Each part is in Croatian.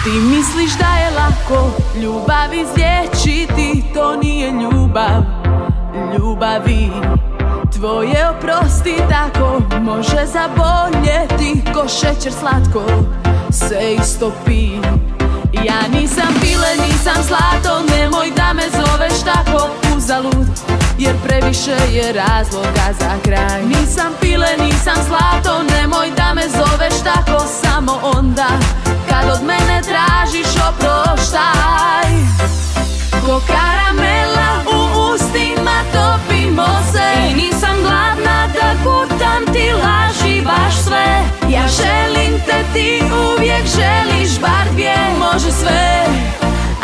Ti misliš da je lako ljubav izliječiti, to nije ljubav, ljubavi tvoje oprosti tako može zaboljeti ko šećer slatko se istopi. Ja nisam pile, nisam zlato, nemoj da me zoveš tako uzalud, jer previše je razloga za kraj. Nisam pile, nisam zlato, nemoj da me zoveš tako samo onda kad od mene tražiš oproštaj. Ko karamela u ustima topimo se, i nisam gladna da gutam ti laži baš sve. Ja želim te, ti uvijek želiš bar dvije, može sve,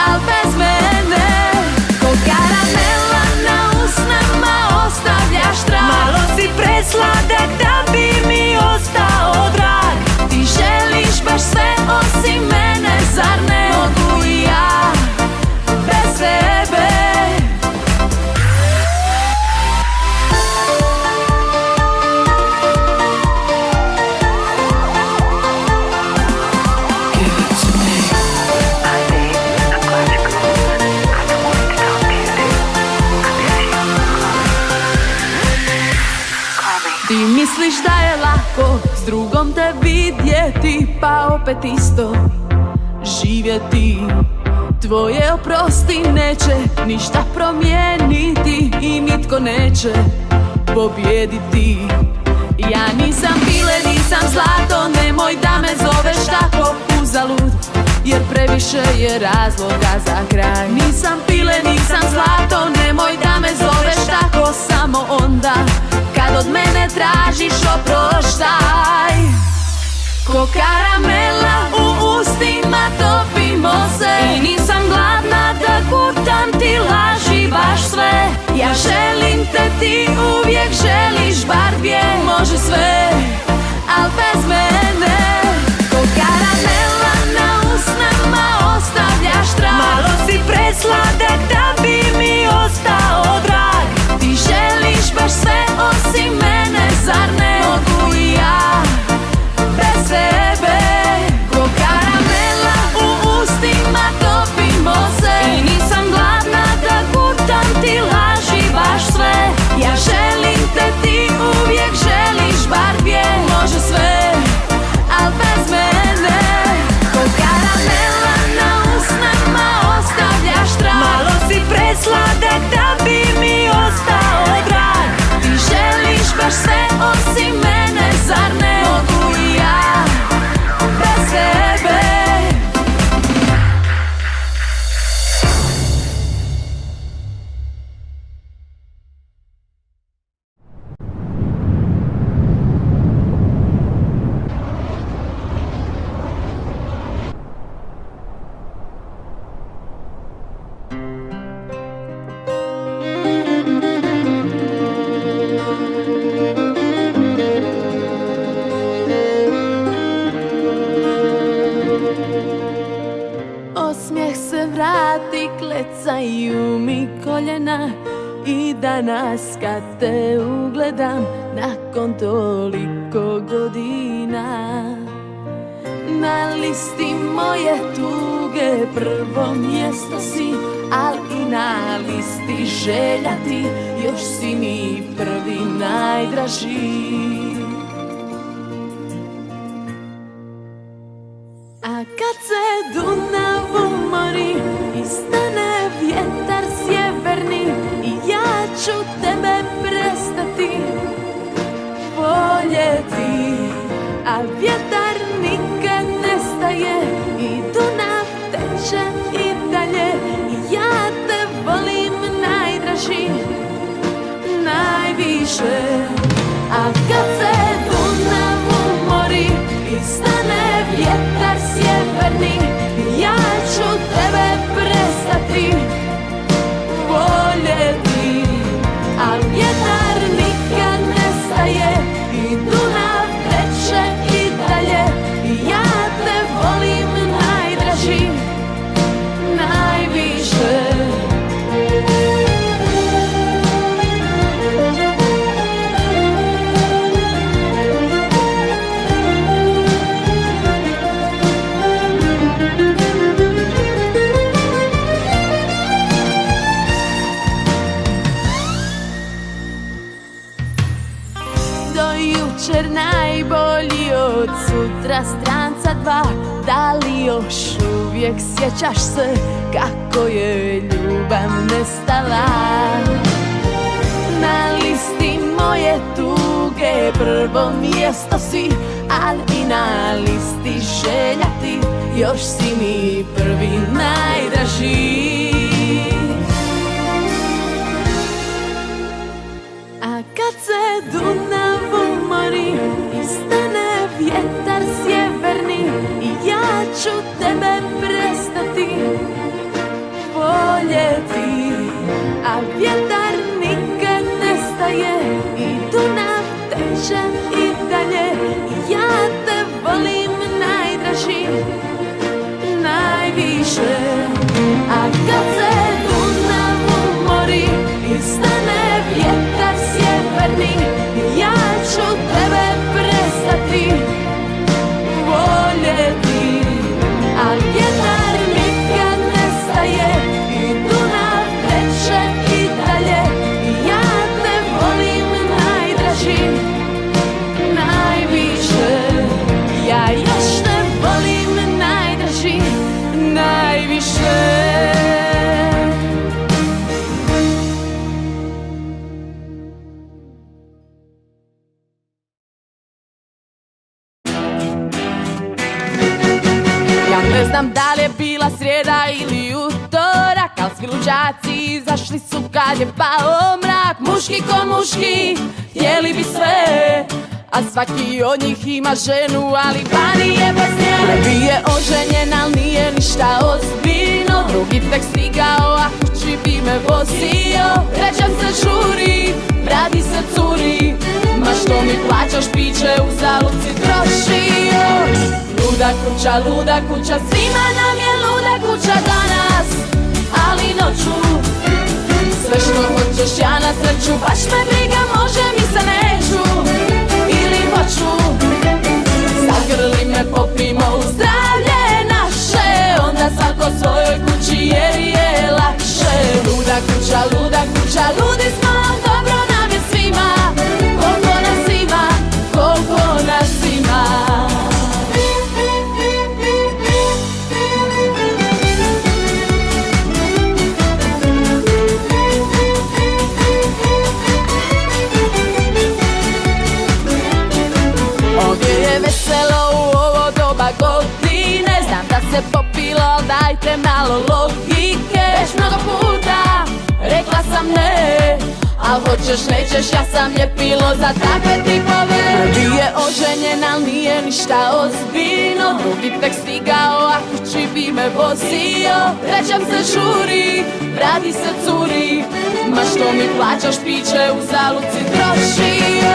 al bez mene. Ko karamela na usnama ostavljaš trag, malo si presladak da bi mi ostao drag. Ti želiš baš sve osim mene, zar ne mogu i ja bez sebe? Ti misliš da je lako s drugom te vidjeti, pa opet isto živjeti. Tvoje oprosti neće ništa promijeniti i nitko neće pobijediti. Ja nisam pile, nisam zlato, nemoj da me zoveš tako uzalud, jer previše je razloga za kraj. Nisam pile, nisam zlato, nemoj da me zoveš tako samo onda kad od mene tražiš oproštaj. Ko karamela u ustima topimo se, i nisam gladna da gutam ti laži baš sve. Ja želim te, ti uvijek želiš bar dvije, može sve, al bez mene. Ko karamela na usnama ostavljaš trag, malo si presladak da bi mi ostao drag. Ti želiš baš sve osim mene, zar ne mogu i ja bez sebe? Ko karamela u ustima topimo se, i nisam gladna da gutam ti laži baš sve. Ja želim te, ti uvijek želiš bar dvije, može sve, al bez mene. Ko karamela na usnama ostavljaš trag, malo si presladak da bi mi ostao drag. Ti želiš baš sve osim mene, zar ne mogu i ja bez sebe? Osmijeh se vrati, klecaju mi koljena, i danas kad te ugledam nakon toliko godina. Na listi moje tuge prvo mjesto si, al i na listi želja ti još si mi prvi najdraži. A kad se Dunav umori i stane vjetar sjeverni, i ja ću tebe prestati voljeti. A vjetar nikad nestaje i Dunav teče i dalje, i ja te volim najdraži, najviše. A kad se Dunav umori i stane vjetar sjeverni, ja ću tebe prestati voljeti. A vjetar nikad nestaje i Dunav teče i dalje, sutra stranca 2. Da li još uvijek sjećaš se kako je ljubav nestala? Na listi moje tuge prvo mjesto si, ali i na listi želja ti još si mi prvi najdraži. A kad se Dunav umori i stane vjetar sjeverni, i ja ću tebe prestati voljeti, a vjetar nikad nestaje i Dunav teče i dalje, i ja te volim najdraži, najviše. A kad se Dunav umori i stane vjetar sjeverni, ja ću tebe prestati voljeti, a vjetar nikad nestaje i Dunav teče i dalje, i ja te volim najdraži, najviše. Ja još te volim najdraži, najviše. Ne znam da li je bila srijeda ili utorak, al svi luđaci izašli su kad je pao mrak. Muški ko muški htjeli bi sve, a svaki od njih ima ženu, ali vani je bez nje. Prvi je oženjen, al nije ništa ozbiljno, drugi tek stigao, a kući bi me vozio. Treća se žuri, radi se curi, ma što mi plaćaš piće, uzalud si trošio. Luda kuća, svima nam je luda kuća danas, ali noću sve što hoćeš ja na sreću, baš me briga, može mi se neću ili hoću. Zagrli me, popimo u zdravlje naše, onda svako svojoj kući jer je lakše. Luda kuća, ludi smo, dobro nam je svima, koliko nas ima, koliko nas ima. Veselo u ovo doba godine, znam da se popilo, dajte malo logike. Već mnogo puta rekla sam ne, al hoćeš nećeš, ja sam ljepilo za takve tipove. Prvi je oženjen, al nije ništa ozbiljno, drugi tek stigao, a kući bi me vozio. Trećem se žuri, radi se curi, ma što mi plaćaš piće, uzalud si trošio.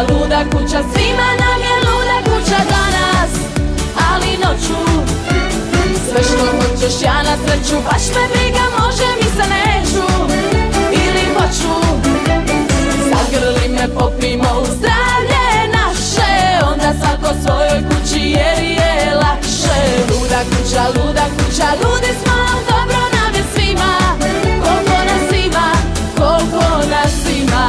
Luda kuća, svima nam je luda kuća danas, ali noću sve što hoćeš ja na sreću, baš me briga, može mi se neću ili hoću. Zagrli me, popimo u zdravlje naše, onda svako svojoj kući jer je lakše. Luda kuća, ludi smo, dobro nam je svima, koliko nas ima, koliko nas ima.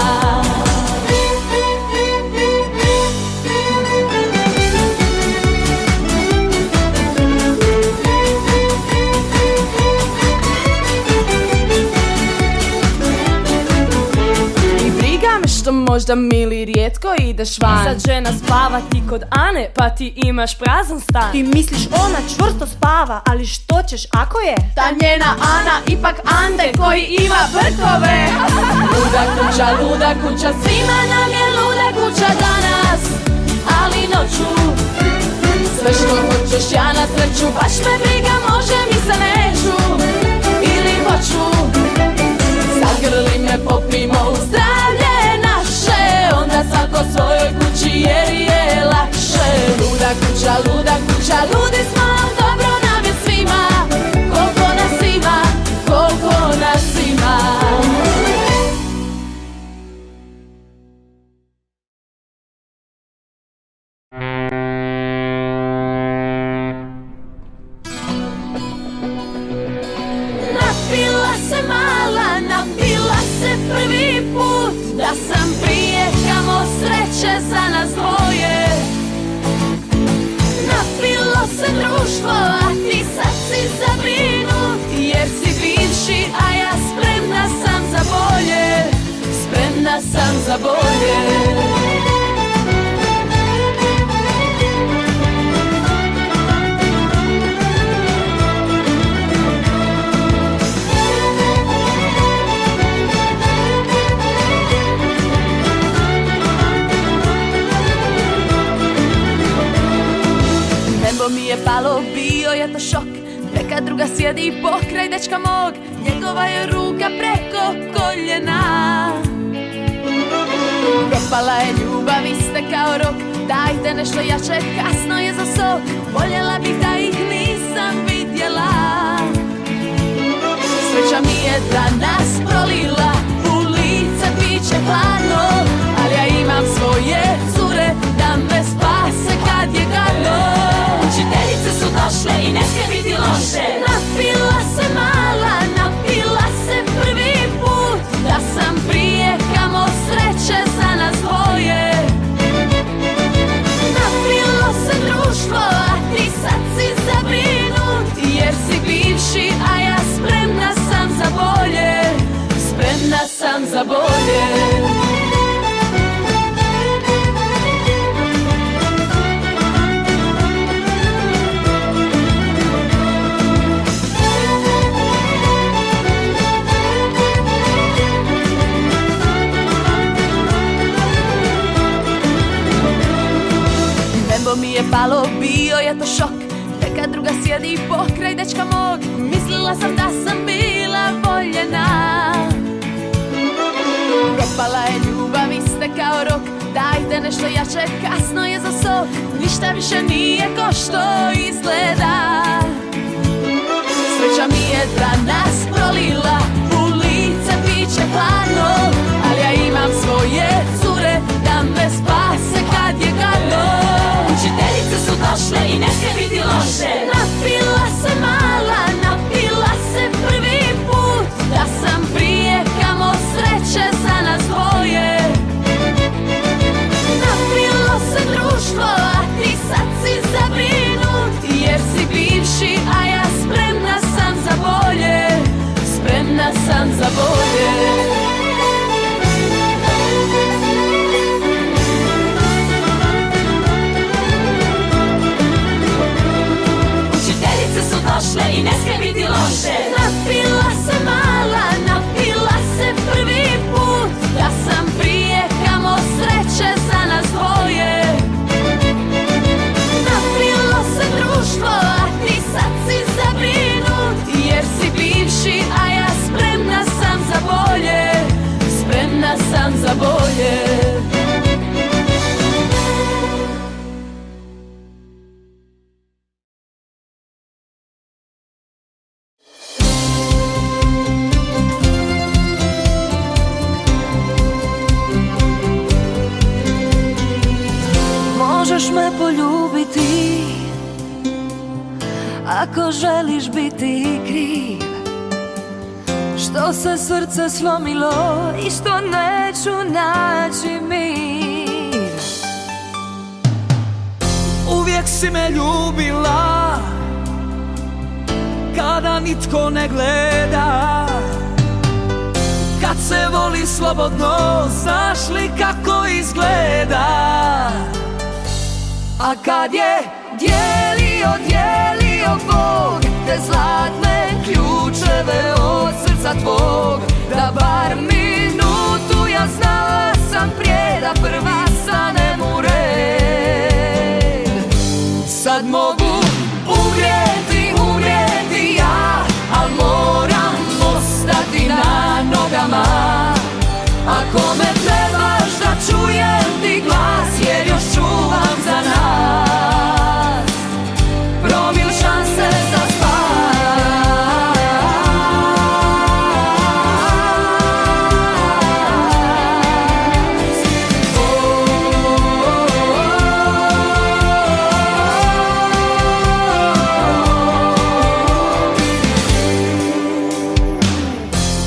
Što možda mili rijetko ideš van. Sad žena spava ti kod Ane, pa ti imaš prazan stan. Ti misliš ona čvrsto spava, ali što ćeš ako je ta njena Ana ipak Ande koji ima brkove. Luda kuća, svima nam je luda kuća danas, ali noću sve što hoćeš ja na sreću, baš me briga, može mi se neću ili hoću. Zagrli me, popimo u zdravlje naše, onda svako svojoj kući jer je lakše. Luda kuća, ludi smo, dobro nam je svima, koliko nas ima, koliko nas ima. je palo, bio je to šok. Neka druga sjedi pokraj dečka mog, njegova je ruka preko koljena. Propala je ljubav, iste kao rok, dajte nešto jače, kasno je za sok. Voljela bih da ih nisam vidjela. Sreća mi je danas prolila, u lice piće hladno, ali ja imam svoje cure da me spase kad je gadno. Učiteljice su došle i ne smije biti loše. Napila se mala, napila se prvi put, da sam prije kamo sreće za nas dvoje. Napilo se društvo, a ti sad si zabrinut, jer si bivši, a ja spremna sam za bolje. Spremna sam za bolje. Nebo mi je palo, bio je to šok. Neka druga sjedi pokraj dečka mog, mislila sam da sam bila voljena. Propala je ljubav, iste kao rok, dajte nešto jače, kasno je za sok. Ništa više nije ko što izgleda. Sreća mi je danas prolila, u lice piće hladno, ali ja imam svoje cure da me spase kad je gadno. Učiteljice su došle i ne smije biti loše. Napila se mala, napila se prvi put, da sam prije kamo sreće za nas dvoje. Napilo se društvo, a ti sad si zabrinut, jer si bivši, a ja spremna sam za bolje. Spremna sam za bolje. Došle i ne smije biti loše. Napila se mala, napila se prvi put, da sam prije kamo sreće za nas dvoje. Napilo se društvo, a ti sad si zabrinut, jer si bivši, a ja spremna sam za bolje. Spremna sam za bolje. Možeš me poljubiti ako želiš biti kriv, što se srce slomilo i što neću naći mir. Uvijek si me ljubila kada nitko ne gleda, kad se voli slobodno, znaš li kako izgleda? A kad je dijelio Bog te zlatne ključeve od srca tvog, da bar minutu ja znala sam prije da prva stanem u red. Sad mogu umrijeti ja, al moram ostati na nogama. Ako me trebaš da čujem ti glas, jer još čuvam za nas promil šanse za spas.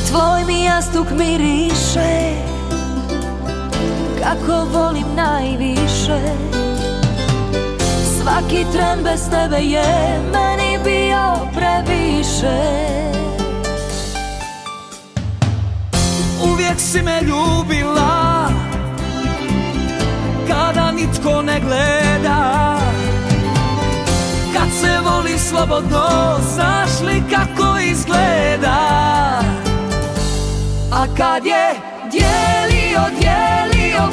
Tvoj mi jastuk miriše kako volim najviše. Svaki tren bez tebe je meni bio previše. Uvijek si me ljubila kada nitko ne gleda, kad se voli slobodno, znaš li kako izgleda? A kad je dijelio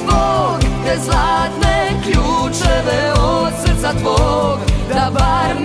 Bog te zlatne ključeve od srca tvog, da bar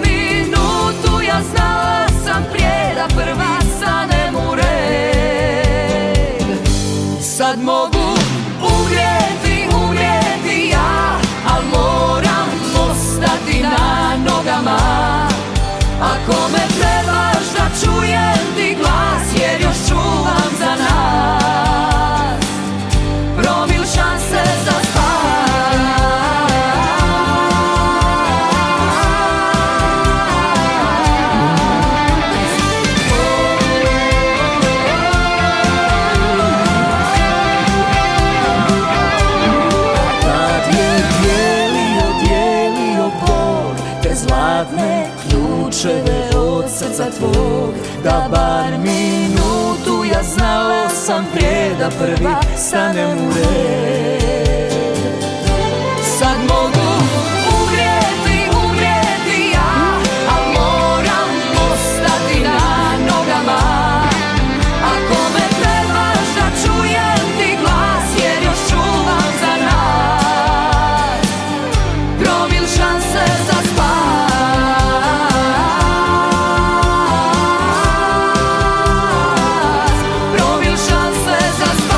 zlatne ključeve od srca tvog. Da bar minutu ja znala sam prije da prvi stanem u red. Sad mogu umrijeti ja, al moram ostati na nogama. Ako me trebaš da čujem ti glas, jer još čuvam za nas promil šanse za spas. Promil šanse za spas.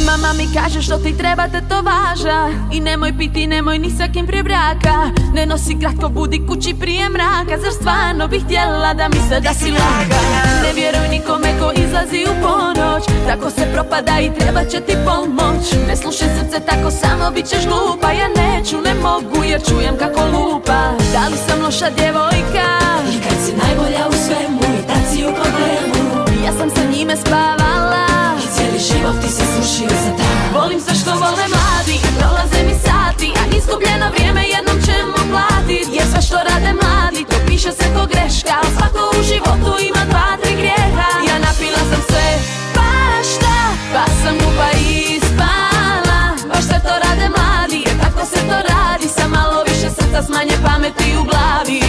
Mama mi kaže što ti treba te to važa, i nemoj piti, nemoj ni sa kim prije braka. Ne nosi kratko, budi kući prije mraka. Zar stvarno bih htjela da misle da si laga? Ne vjeruj nikome ko izlazi u ponoć, tako se propada i treba će ti pomoć. Ne slušaj srce, tako samo bit ćeš glupa. Ja neću, ne mogu jer čujem kako lupa. Da li sam loša djevojka? I kad si najbolja u svemu i tad si u problemu, Ja sam sa njime spavala i cijeli život ti se srušio za dan. Volim sve što vole mladi, prolaze mi sati, a izgubljeno vrijeme jednom ćemo platit. Jer sve što rade mladi, to piše se ko greška, al svako u životu ima 2-3 grijeha. Ja napila sam sve, bašta, pa sam glupa i spala. Baš sve to rade mladi, jer tako se to radi. Sa malo više srca, s manje pameti u glavi.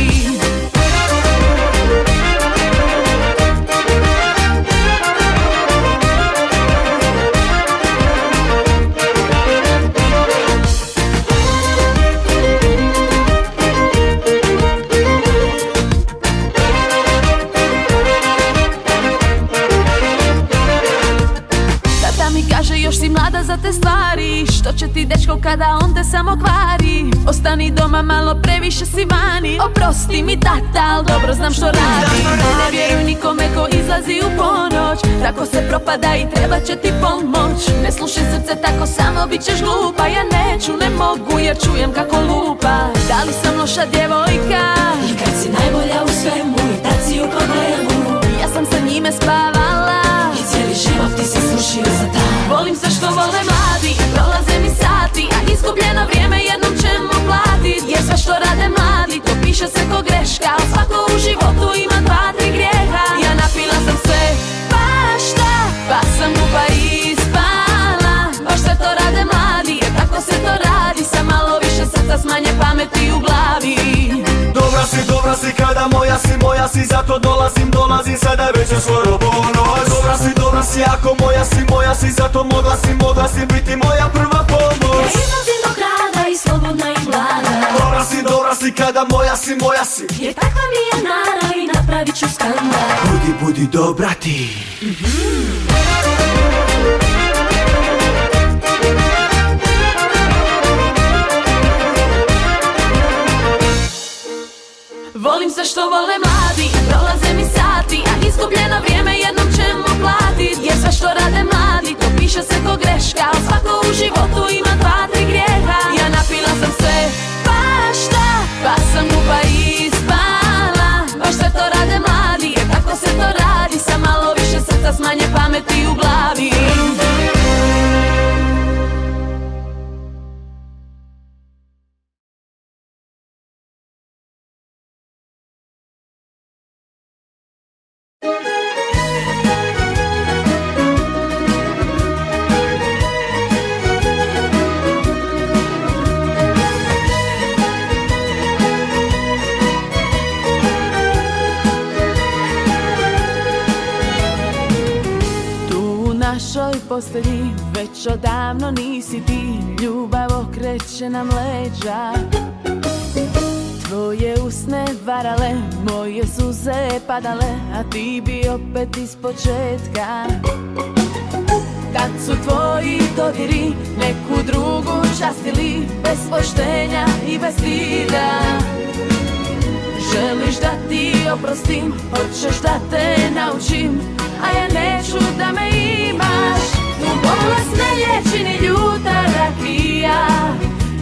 Tata mi kaže još si mlada za te stvari, što će ti dečko kada on te samo kvari. Ostani doma, malo previše si vani. Oprosti mi tata, al dobro znam što radi. Ne vjeruj nikome ko izlazi u ponoć, tako se propada i treba će ti pomoć. Ne slušaj srce, tako samo bit ćeš glupa. Ja neću, ne mogu jer čujem kako lupa. Da li sam loša djevojka? I kad si najbolja u svemu i tad si u problemu, Ja sam sa njime spavala i cijeli život ti se srušio za dan. Volim sve što vole mladi, prolaze mi sati, a izgubljeno vrijeme jednom ćemo platit. Jer sve što rade mladi, to piše se ko greška, al svako u životu ima 2-3 grijeha. Ja napila sam sve, bašta, pa sam glupa i spala. Baš sve to rade mladi, jer tako se to radi. Sa malo više srca, s manje pameti u glavi. Dobra si kada moja si, zato dolazim sada već je skoro ponoć. Dobra si ako moja si, zato mogla si biti moja prva pomoć. Ja izlazim do grada i slobodna i mlada. Dobra si kada moja si, Jer takva mi je nara i napravit ću skandal. budi dobra ti. Volim sve što vole mladi, prolaze mi sati, a izgubljeno vrijeme jednom ćemo platit. Jer sve što rade mladi, to piše se ko greška, al svako u životu ima 2-3 grijeha. Ja napila sam sve, bašta, pa sam glupa i spala. Baš sve to rade mladi, jer tako se to radi. Sa malo više srca, s manje pameti u glavi. našoj postelji već odavno nisi ti. Ljubav okreće nam leđa, tvoje usne varale, moje suze padale, a ti bi opet ispočetka. Kad su tvoji dodiri neku drugu častili, bez poštenja i bez stida. Želiš da ti oprostim, hoćeš da te naučim, a ja neću da me imaš. Tu bolest ne liječi ni ljuta rakija,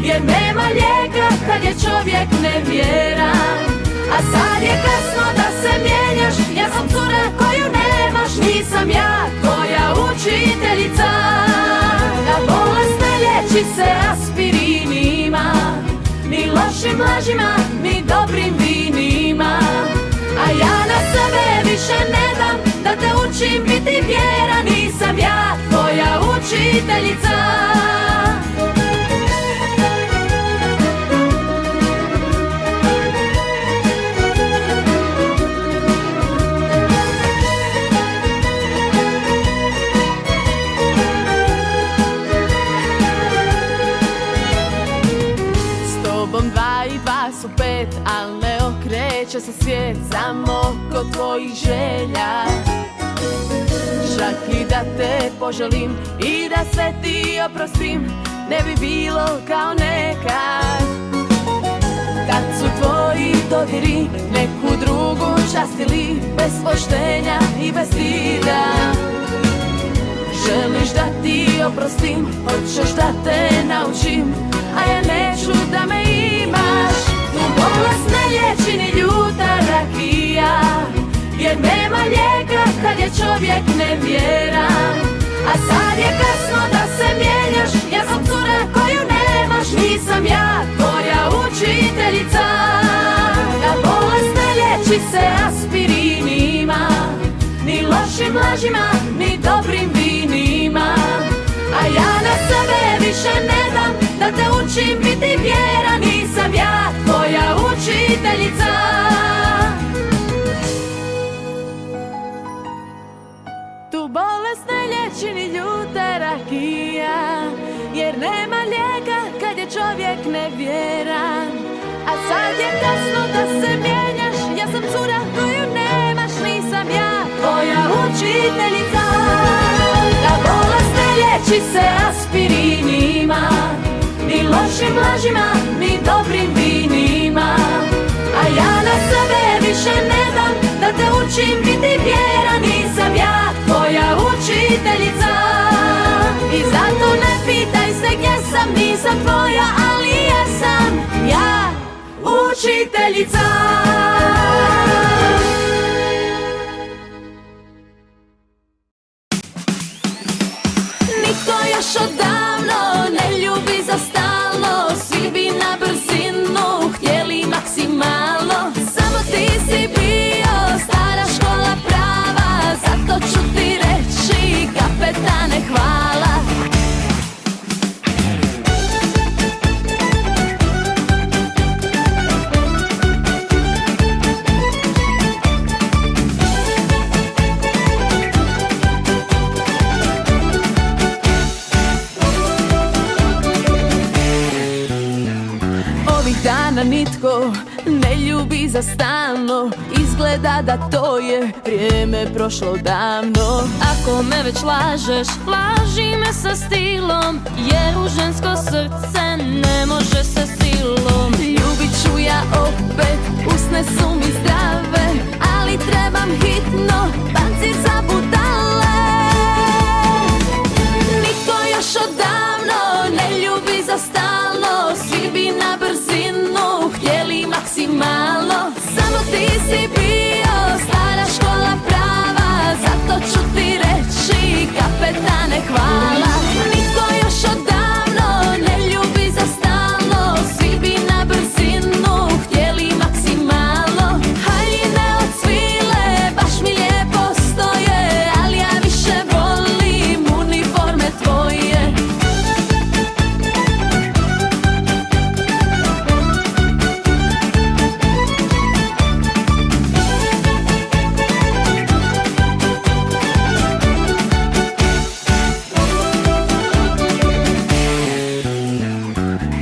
jer nema lijeka kad je čovjek nevjeran. A sad je kasno da se mijenjaš, ja sam cura koju nemaš, nisam ja tvoja učiteljica. A bolest ne liječi se aspirinima, ni lošim lažima, ni dobrim vinima. A ja na sebe više ne dam da te učim biti vjera, nisam ja tvoja učiteljica. Dva i dva su pet, al ne okreće se svijet samo kod tvojih želja. Čak i da te poželim i da sve ti oprostim, ne bi bilo kao nekad. Kad su tvoji dodiri neku drugu častili, bez poštenja i bez stida. Želiš da ti oprostim, hoćeš da te naučim, a ja neću da me imaš. Tu bolest ne liječi ni ljuta rakija, jer nema lijeka kad je čovjek nevjeran. A sad je kasno da se mijenjaš, ja sam cura koju nemaš, nisam ja tvoja učiteljica. A bolest ne liječi se aspirinima, ni lošim lažima, ni dobrim vinima. A ja na sebe više ne dam da te učim biti vjera, nisam ja tvoja učiteljica. Tu bolest ne liječi ni ljuta rakija, jer nema lijeka kad je čovjek nevjeran. A sad je kasno da se mijenjaš, ja sam cura koju nemaš, nisam ja tvoja učiteljica. Ta bolest ne liječi se aspirinima, ni lošim lažima, ni dobrim vinima. A ja na sebe više ne dam da te učim biti vjera, nisam ja tvoja učiteljica. I zato ne pitaj se gdje sam, nisam tvoja, ali jesam ja učiteljica. Niko još odavno ne ljubi za stalno, svi bi na brzinu htjeli maksimalno. Samo ti si bio stara škola prava, zato ću ti reći kapetane hvala. Dana nitko ne ljubi za stalno, izgleda da to je vrijeme prošlo davno. Ako me već lažeš, laži me sa stilom, jer u žensko srce ne može se silom. Ljubit ću ja opet, usne su mi zdrave, ali trebam hitno pancir za budale. Niko još odavno ne ljubi za stalno, svi bi na brzinu htjeli maksimalno. Samo ti si bio stara škola prava, zato ću ti reći kapetane hvala. Niko još odavno ne ljubi za stalno, svi bi na brzinu htjeli maksimalno. Haljine od svile baš mi lijepo stoje, ali ja više volim uniforme tvoje.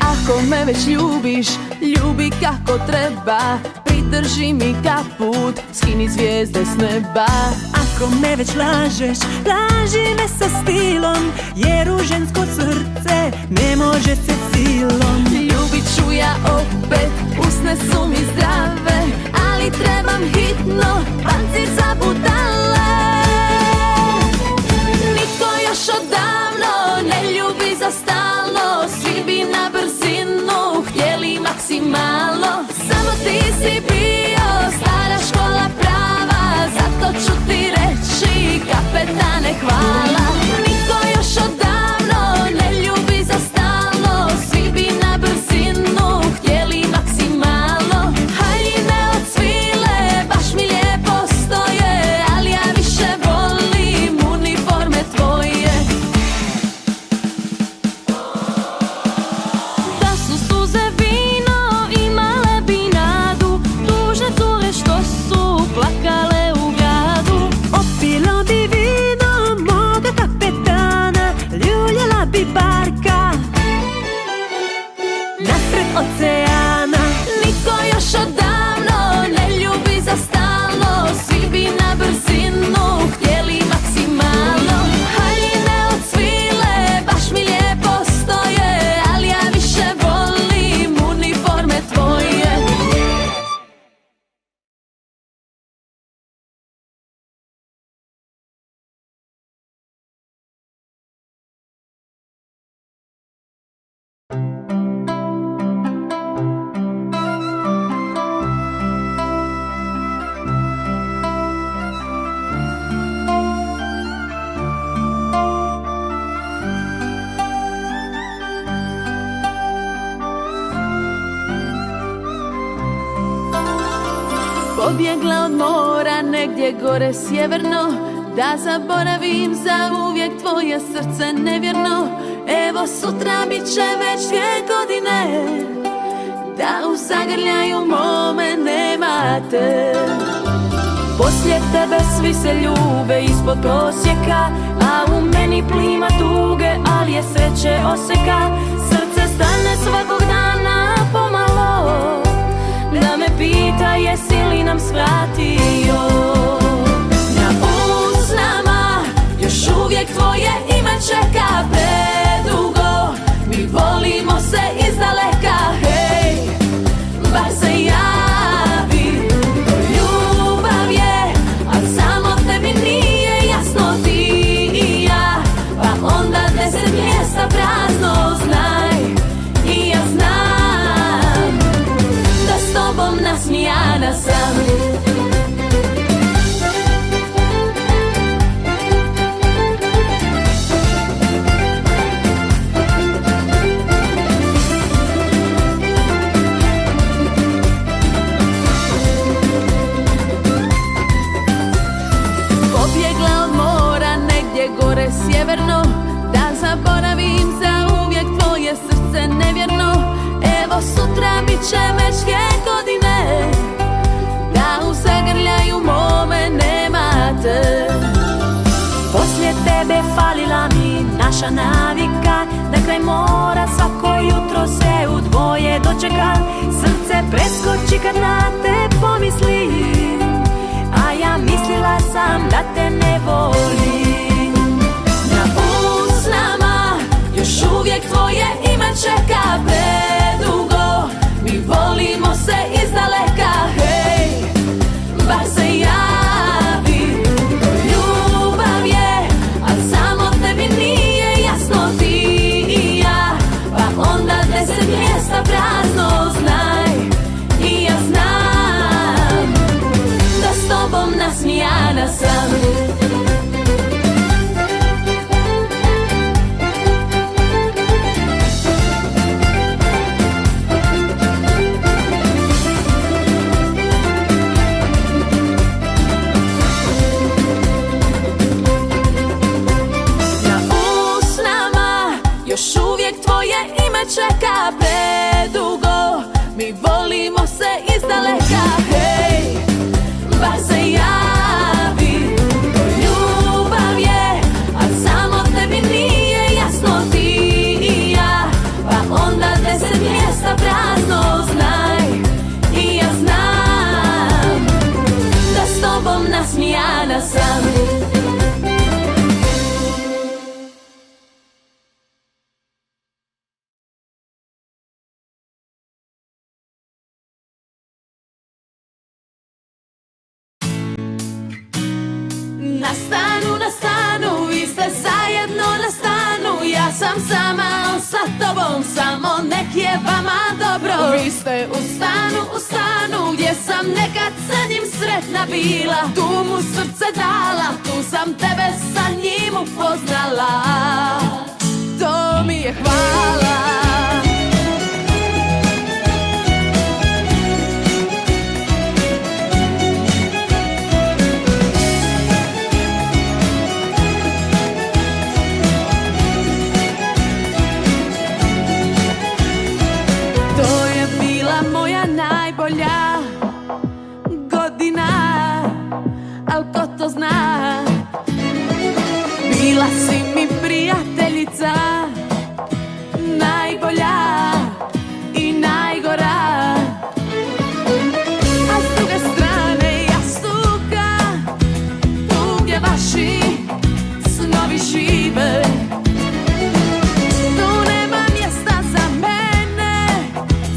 Ako me već ljubiš, ljubi kako treba, pri drži mi kaput, skini zvijezde s neba. Ako me već lažeš, laži me sa stilom, jer u žensko srce ne može se silom. Ljubit ću ja opet, usne su mi zdrave, ali trebam hitno pancir za budale. Nitko još odavno ne ljubi za stalno, svi bi na brzinu htjeli maksimalno. Samo ti si bio stara škola prava, zato ću ti reći kapetane hvala. Nitko još odavno ne ljubi za stalno, svi bi na brzinu htjeli maksimalno. Haljine od svile baš mi lijepo stoje, ali ja više volim uniforme tvoje. Da su suze vino imale bi nadu, tužne cure što su plakale u gradu. Opilo bi vino moga kapetana, ljuljala bi barka nasred oceana. Nitko još odavno ne ljubi za stalno, svi bi na brzinu htjeli maksimalno. Haljine od svile baš mi lijepo stoje, ali ja više volim uniforme tvoje. Pobjegla od mora negdje gore sjeverno, da zaboravim za uvijek tvoje srce nevjerno. Evo sutra bit će već 2 godine, da u zagrljaju mome nemate. Poslije tebe svi se ljube ispod prosjeka, a u meni plima tuge, ali je sreće oseka. Srce stane svakog dana pomalo, da me pita jesi li nam svratio. Na usnama još uvijek tvoje ime čeka predugo, mi volimo se izdaleka, hej, bar se javi. To ljubav je, a samo tebi nije jasno, ti i ja, pa onda 10 mjesta prazno, znaj i ja znam da s tobom nasmijana sam. Pobjegla od mora negdje gore sjeverno, da zaboravim za uvijek tvoje srce nevjerno. Evo sutra bit će već 2 godine, da u zagrljaju mome nemate. Poslije tebe falila mi naša navika, da kraj mora svako jutro se u dvoje dočeka. Srce preskoči kad na te pomislim, a ja mislila sam da te ne volim. Na usnama još uvijek tvoje ime čeka predugo, mi volimo se izdaleka, hej, bar se javi. To ljubav je, a samo tebi nije jasno, ti i ja, pa onda 10 mjesta prazno, znaj i ja znam da s tobom nasmijana sam. Još uvijek tvoje ime čeka predugo, mi volimo se izdaleka, hej, bar se javi. To ljubav je, a samo tebi nije jasno, ti i ja, pa onda 10 mjesta prazno, znaj i ja znam Na stanu, vi ste zajedno na stanu. Ja sam sama sa tobom, samo nek je vama dobro. Vi ste u stanu, gdje sam nekad sa njim sretna bila. Tu mu srce dala, tu sam tebe sa njim upoznala. To mi je hvala. To je bila moja najbolja godina, al ko to zna. Bila si mi prijateljica, najbolja i najgora. A s druge strane jastuka, tu gdje vaši snovi žive, tu nema mjesta za mene.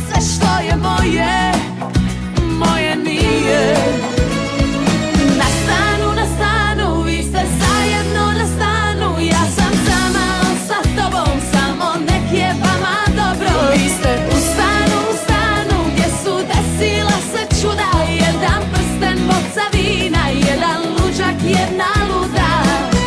Sve što je moje, moje nije. Na stanu, vi ste zajedno na stanu. Ja sam sama sa tobom, samo nek je vama dobro. Vi ste u stanu, gdje su desila se čuda. Jedan prsten, boca vina, jedan luđak, jedna luda.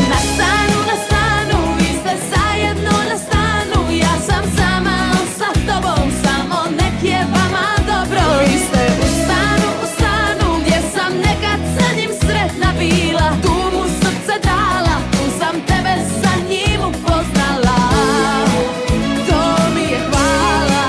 Na stanu, vi ste zajedno na stanu. Ja sam sama sa tobom, samo nek je vama dobro. Vi ste u stanu, gdje sam nekad sa njim sretna bila. Tu mu srce dala, tu sam tebe sa njim upoznala. To mi je hvala.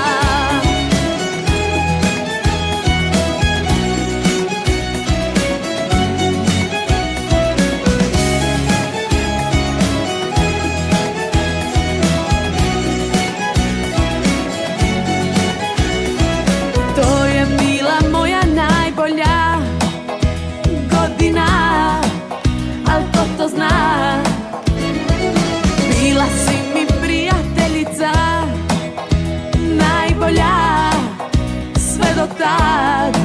To je bila moja najbolja godina, al ko to zna. Bila si mi prijateljica, najbolja sve do tad.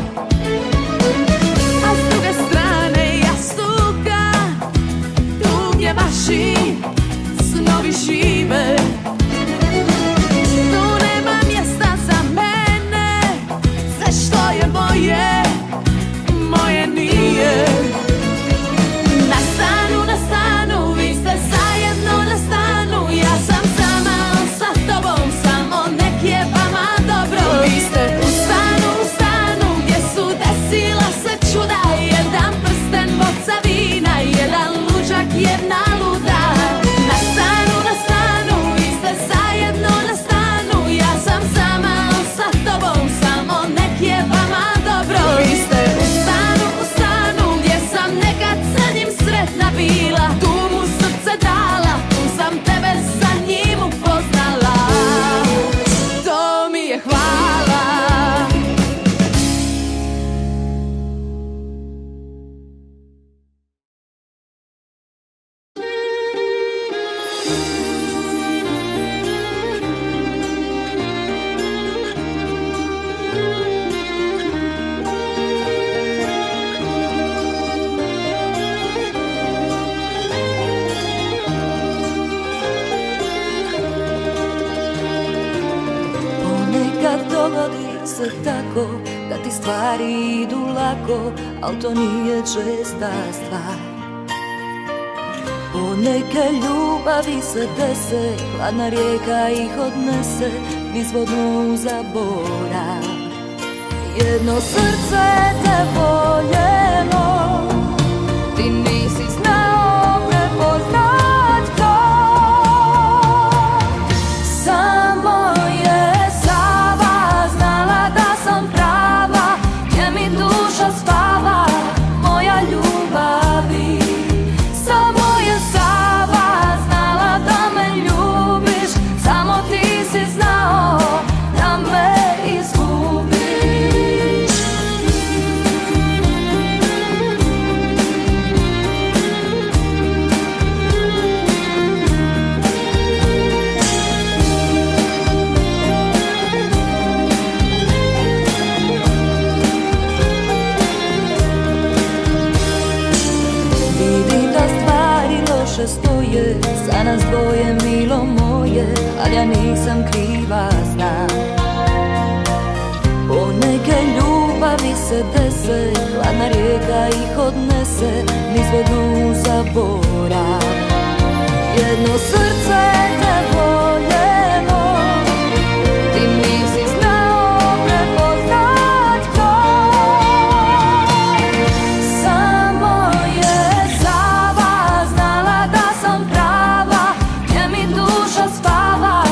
A s druge strane jastuka, tu gdje vaši snovi žive, tu nema mjesta za mene. Sve što je moje, moje nije. Na stanu, vi ste zajedno na stanu. Ja sam sama sa tobom, samo nek je vama dobro. Vi ste u stanu, gdje su desila se čuda. Jedan prsten, boca vina, jedan luđak, jedna luda. Na stanu, vi ste zajedno na stanu. Ja sam sama sa tobom, samo nek je vama dobro. Vi ste u stanu, gdje sam nekad sa njim sretna bila. Tu mu srce dala, tu sam tebe sa njim upoznala. To mi je hvala. Ponekad dogodi se tako da ti stvari idu lako, al to nije česta stvar. Poneke ljubavi se dese, hladna rijeka ih odnese nizvodno u zaborav. Jedno srce te voljelo, ti nisi znao prepoznat to. Samo je Sava znala da sam prava, gdje mi duša spava, moja ljubavi. Samo je Sava znala da me ljubiš, samo ti si znao da me izgubiš. duše stoje za nas dvoje, milo moje, ali ja nisam kriva, znam. Poneke ljubavi se dese, hladna rijeka ih odnese niz vodu zaborav. Jedno srce te voljeno, ti nisi znao prepoznat to. Samo je Sava znala da sam prava, gdje mi duša spava,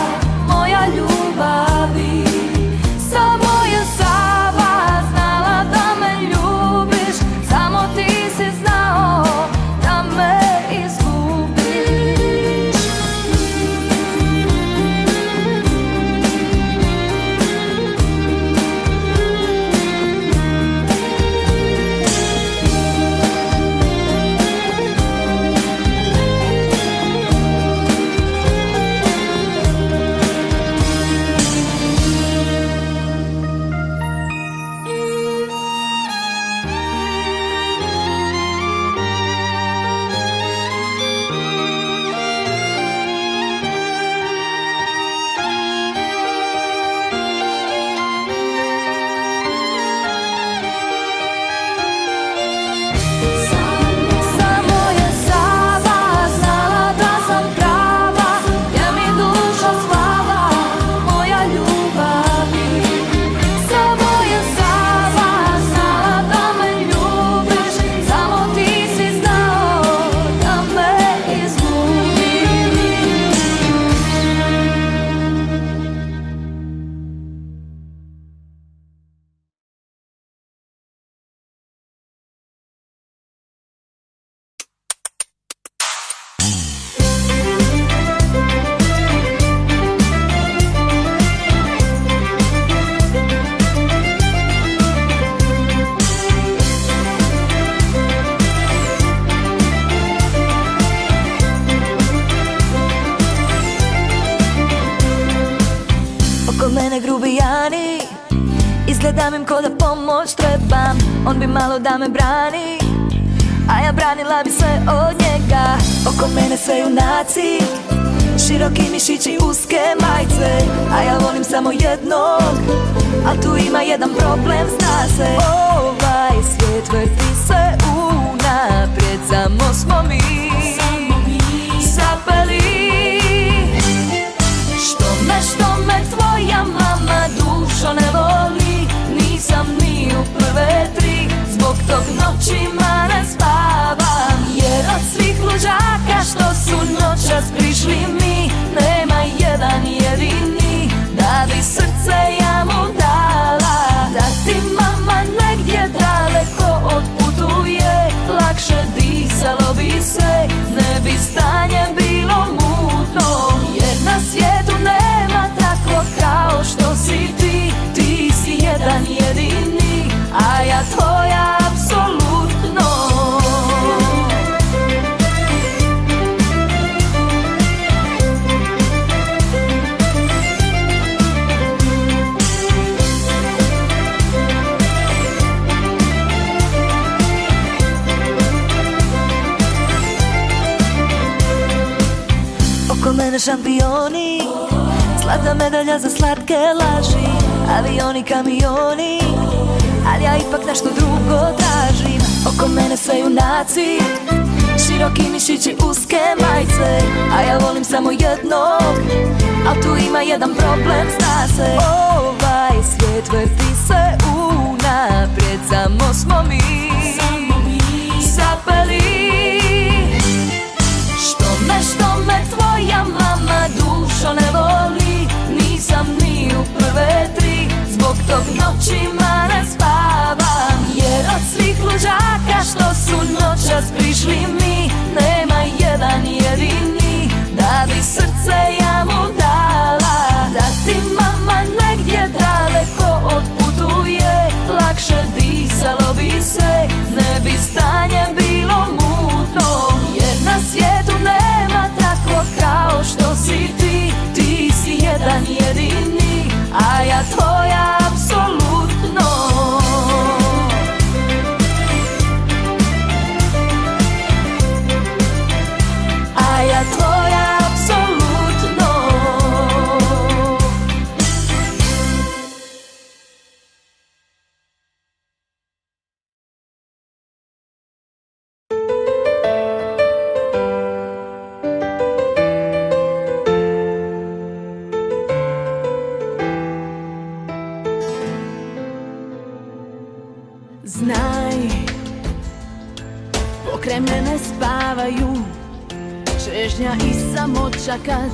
moja ljubavi. Samo je Sava znala da me ljubiš, samo ti si znao da me izgubiš. Oko mene grubijani, izgledam im ko da pomoć trebam. On bi malo da me brani, a ja branila bi se od njega. Oko mene sve junaci, široki mišići, uske majice, a ja volim samo jednog, a tu ima jedan problem, zna se. Ovaj svijet vrti se unaprijed, samo smo mi zapeli. Što me tvoja mama dušo ne voli, nisam ni u prve tri, zbog tog noćima ne spavam. Jer od svih luđaka što su noćas prišli mi, nema jedan jedini da bi srce ja mu dala. Da ti mama negdje daleko odputuje, lakše disalo bi se, ne bi stanje bilo mutno. Jer na svijetu nema tako kao što si ti, ti si jedan jedini, a ja tvoja apsolutno. Oko mene šampioni, zlatna medalja za slatke laži, avioni, kamioni, ali ja ipak nešto drugo tražim. Oko mene sve junaci, široki mišići, uske majice, a ja volim samo jednog, a tu ima jedan problem, zna se. Ovaj svijet vrti se unaprijed, samo smo mi zapeli. Što me tvoja mama dušo ne voli, nisam ni u prve tri, zbog tog noćima ne spavam. Jer od svih luđaka što su noćas prišli mi, nema jedan jedini da bi srce ja mu dala. Da ti mama negdje daleko odputuje, Znaj, pokraj mene spavaju čežnja i samoća kad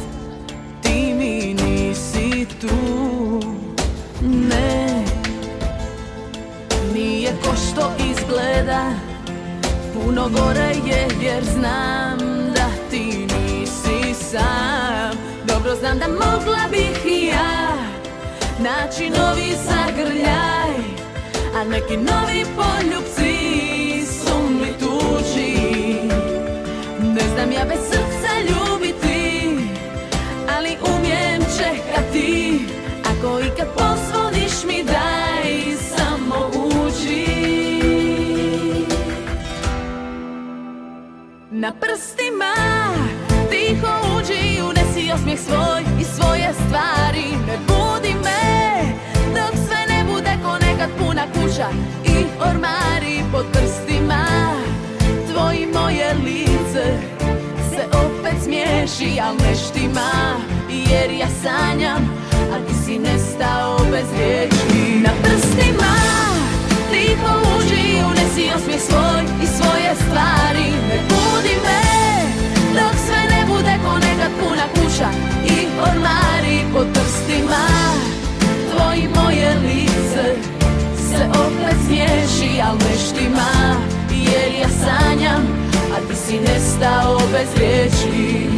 ti mi nisi tu. Ne, nije ko što izgleda, puno gore je jer znam da ti nisi sam. Dobro znam da mogla bih i ja naći novi zagrljaj, a neki novi poljupci su mi tuđi. Ne znam ja bez srca ljubiti, ali umijem čekati. Ako ikad pozvoniš mi daj samo uđi. Na prstima tiho uđi i unesi osmijeh svoj i svoje stvari. Ne budi me dok sve ne bude ko nekad puna kuća i ormari pod prstima. Tvoje moje lice se opet smiješi, al ne štima, jer ja sanjam, a ti si nestao bez riječi. Na prstima tiho uđi i unesi osmijeh svoj i svoje stvari. Ne budi me dok sve ne bude ko nekad puna kuća i ormari pod prstima. Tvoje moje lice se opet smiješi, al ne štima, jer ja sanjam, a ti si nestao bez riječi.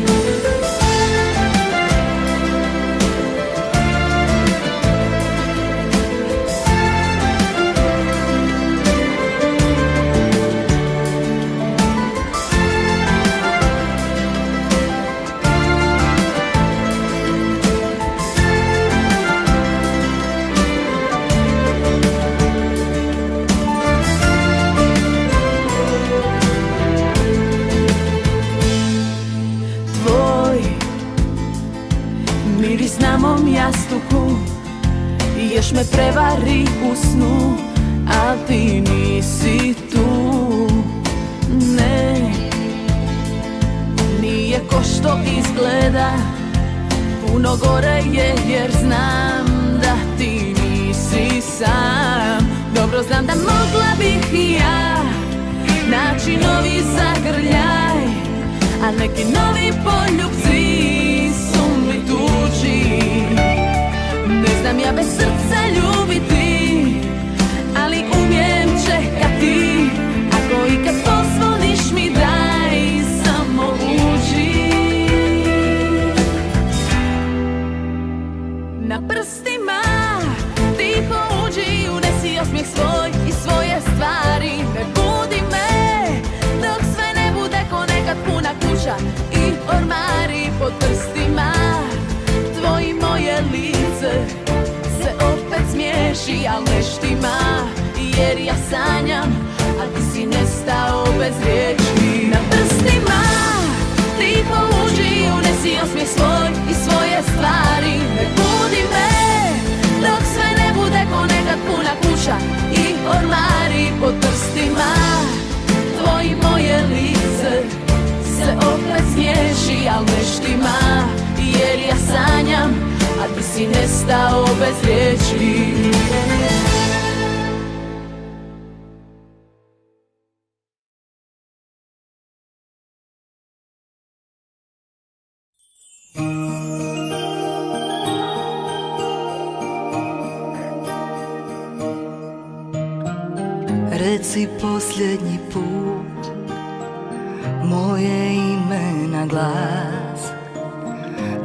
Miris na mom jastuku još me prevari u snu, a ti nisi tu. Ne, nije ko što izgleda, puno gore je jer znam da ti nisi sam. Dobro znam da mogla bih i ja naći novi zagrljaj, a neki novi poljupci su mi tuđi. Ne znam ja bez srca ljubiti, ali umijem čekati. Ako ikad pozvoniš mi daj samo uđi. Na prstima tiho uđi i unesi osmijeh svoj i svoje stvari. Ne budi me dok sve ne bude ko nekad puna kuća i ormari pod prstima. Tvoje moje lice se opet smiješi, al ne štima, jer ja sanjam, a ti si nestao bez riječi. Na prstima tiho uđi i unesi osmijeh svoj i svoje stvari. Ne budi me dok sve ne bude ko nekad puna kuća i ormari pod prstima. Tvoje moje lice se opet smiješi, al ne štima, jer ja sanjam, a ti si nestao bez riječi. Reci posljednji put moje ime na glas,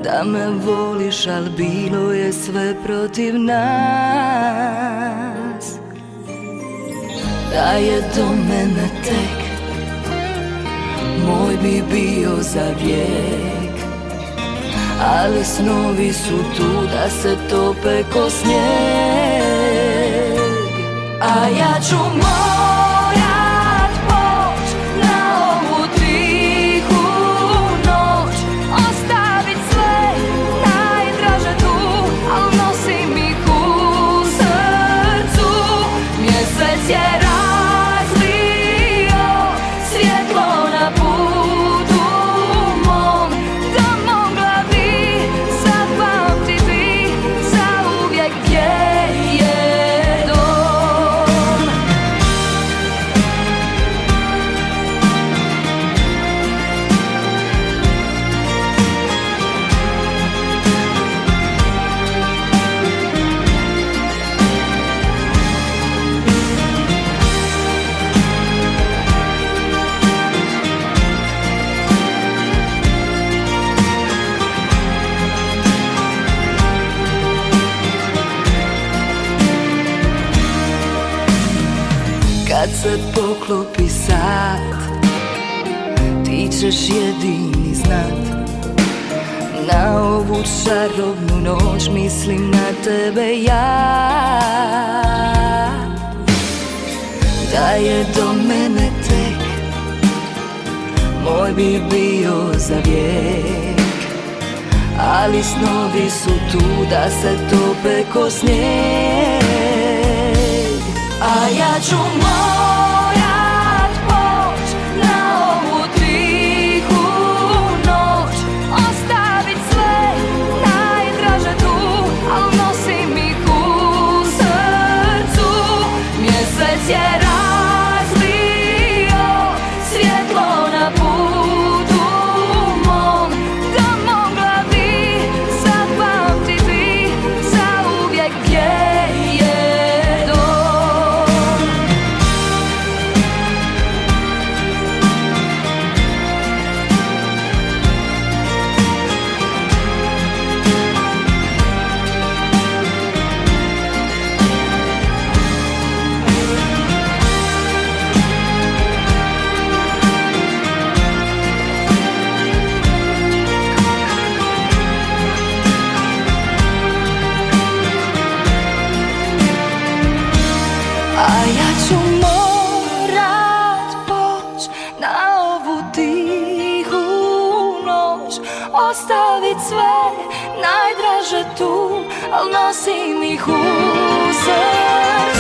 da me voliš, al bilo je sve protiv nas. Da je do mene tek, moj bi bio za vijek, ali snovi su tu da se tope ko snijeg. A ja ću morat poć na ovu tihu noć, ostavit sve najdraže tu, al nosim ih u srcu. Mjesec je razlio svjetlo na putu mom, da mogla bi zapamtiti zauvijek gdje je dom. kad se poklopi sat, ti ćeš jedini znat. Na ovu čarobnu noć mislim na tebe ja. Da je do mene tek, moj bi bio za vijek. Ali snovi su tu da se tope ko snijeg. A ja ću morat poć na ovu tihu noć, ostavit sve najdraže tu, al nosim ih u srcu. Mjesec je razbio svjetlo na putu mom, da mogla bi zapamtiti zauvijek gdje je dom. A ja ću morat poć na ovu tihu noć, ostavit sve najdraže tu, al nosim ih u srcu.